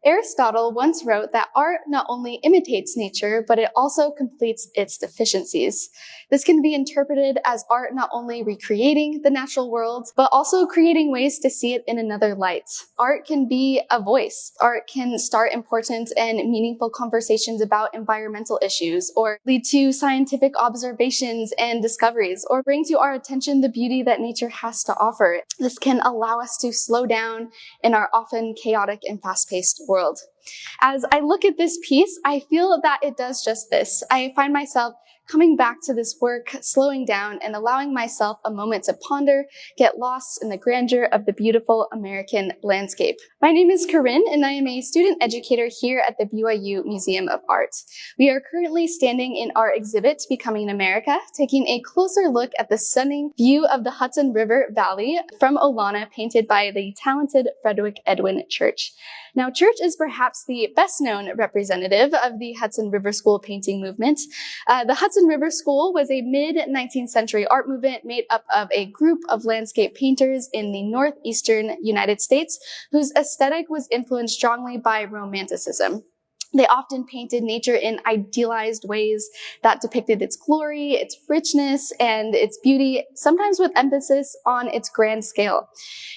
Aristotle once wrote that art not only imitates nature, but it also completes its deficiencies. This can be interpreted as art not only recreating the natural world, but also creating ways to see it in another light. Art can be a voice. Art can start important and meaningful conversations about environmental issues, or lead to scientific observations and discoveries, or bring to our attention the beauty that nature has to offer. This can allow us to slow down in our often chaotic and fast-paced world. As I look at this piece, I feel that it does just this. I find myself coming back to this work, slowing down and allowing myself a moment to ponder, get lost in the grandeur of the beautiful American landscape. My name is Corinne and I am a student educator here at the BYU Museum of Art. We are currently standing in our exhibit, Becoming America, taking a closer look at the stunning view of the Hudson River Valley from Olana, painted by the talented Frederic Edwin Church. Now, Church is perhaps the best known representative of the Hudson River School painting movement. The Hudson River School was a mid-19th century art movement made up of a group of landscape painters in the northeastern United States whose aesthetic was influenced strongly by Romanticism. They often painted nature in idealized ways that depicted its glory, its richness, and its beauty, sometimes with emphasis on its grand scale.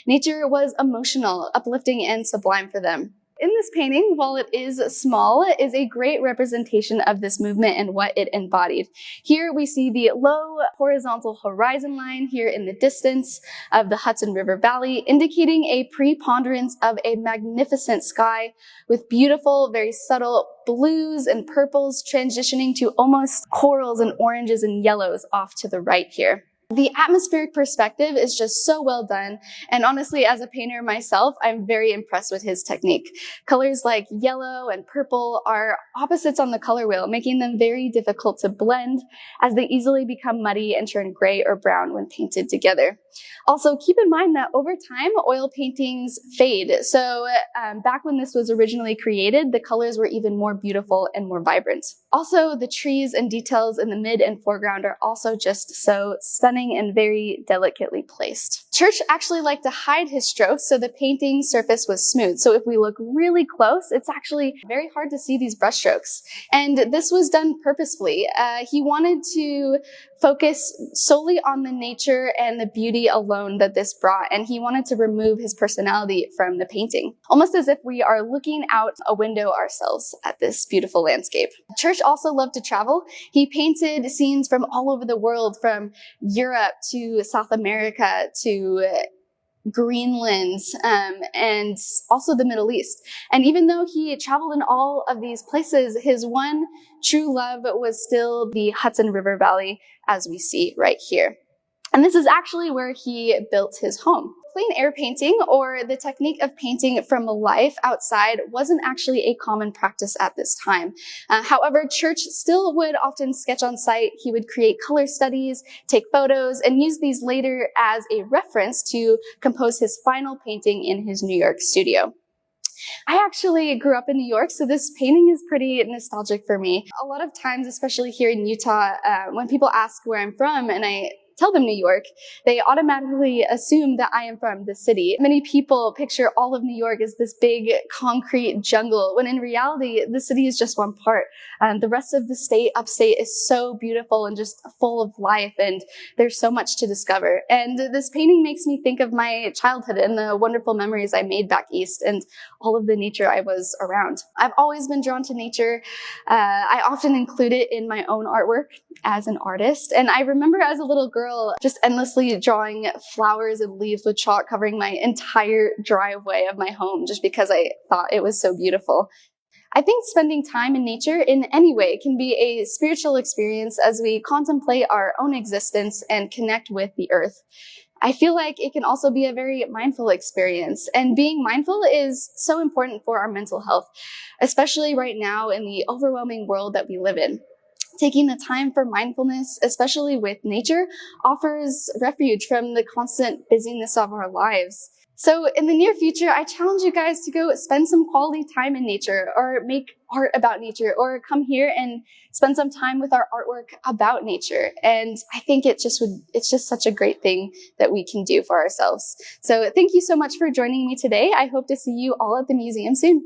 Nature was emotional, uplifting, and sublime for them. In this painting, while it is small, it is a great representation of this movement and what it embodied. Here we see the low horizontal horizon line here in the distance of the Hudson River Valley, indicating a preponderance of a magnificent sky with beautiful, very subtle blues and purples transitioning to almost corals and oranges and yellows off to the right here. The atmospheric perspective is just so well done, and honestly, as a painter myself, I'm very impressed with his technique. Colors like yellow and purple are opposites on the color wheel, making them very difficult to blend as they easily become muddy and turn gray or brown when painted together. Also, keep in mind that over time, oil paintings fade, so back when this was originally created, the colors were even more beautiful and more vibrant. Also, the trees and details in the mid and foreground are also just so stunning and very delicately placed. Church actually liked to hide his strokes, so the painting surface was smooth. So if we look really close, it's actually very hard to see these brushstrokes. And this was done purposefully. He wanted to focus solely on the nature and the beauty alone that this brought, and he wanted to remove his personality from the painting, almost as if we are looking out a window ourselves at this beautiful landscape. Church also loved to travel. He painted scenes from all over the world, from Europe to South America to Greenland, and also the Middle East. And even though he traveled in all of these places, his one true love was still the Hudson River Valley, as we see right here. And this is actually where he built his home. Plein air painting, or the technique of painting from life outside, wasn't actually a common practice at this time. However, Church still would often sketch on site. He would create color studies, take photos, and use these later as a reference to compose his final painting in his New York studio. I actually grew up in New York, so this painting is pretty nostalgic for me. A lot of times, especially here in Utah, when people ask where I'm from and I tell them New York, they automatically assume that I am from the city. Many people picture all of New York as this big concrete jungle, when in reality, the city is just one part. The rest of the state, upstate, is so beautiful and just full of life, and there's so much to discover. And this painting makes me think of my childhood and the wonderful memories I made back east and all of the nature I was around. I've always been drawn to nature. I often include it in my own artwork as an artist, and I remember as a little girl just endlessly drawing flowers and leaves with chalk covering my entire driveway of my home just because I thought it was so beautiful. I think spending time in nature in any way can be a spiritual experience as we contemplate our own existence and connect with the earth. I feel like it can also be a very mindful experience, and being mindful is so important for our mental health, especially right now in the overwhelming world that we live in. Taking the time for mindfulness, especially with nature, offers refuge from the constant busyness of our lives. So in the near future, I challenge you guys to go spend some quality time in nature, or make art about nature, or come here and spend some time with our artwork about nature. And I think it's just such a great thing that we can do for ourselves. So thank you so much for joining me today. I hope to see you all at the museum soon.